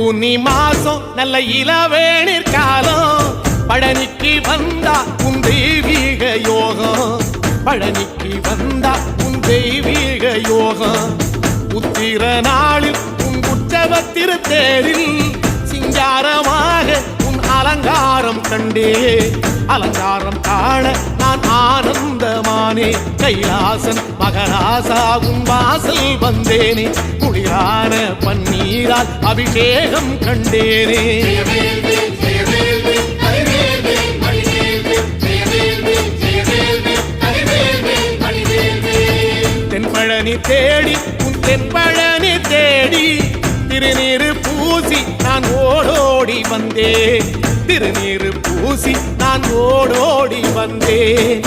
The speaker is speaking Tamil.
பூனி மாசம் நல்ல இளவேணிற் காலம் பழனிக்கு வந்தா உன் தெய்வீக யோகம் பழனிக்கு வந்தா உன் தெய்வீக யோகம் உத்திர நாளில் உன் உற்சவ திருத்தேரில் சிங்காரமாக உன் அலங்காரம் கண்டே அலங்காரம் காண நான் ஆனந்தமானே கைலாசன் மகராசா உன் வாசல் வந்தேனே குளிரான பன்னீரால் அபிஷேகம் கண்டேனே தென்பழனி தேடி உன் தென்பழனி தேடி திருநீரு பூசி நான் ஓடோடி வந்தேன் திருநீரு பூசி நான் ஓடோடி வந்தேன்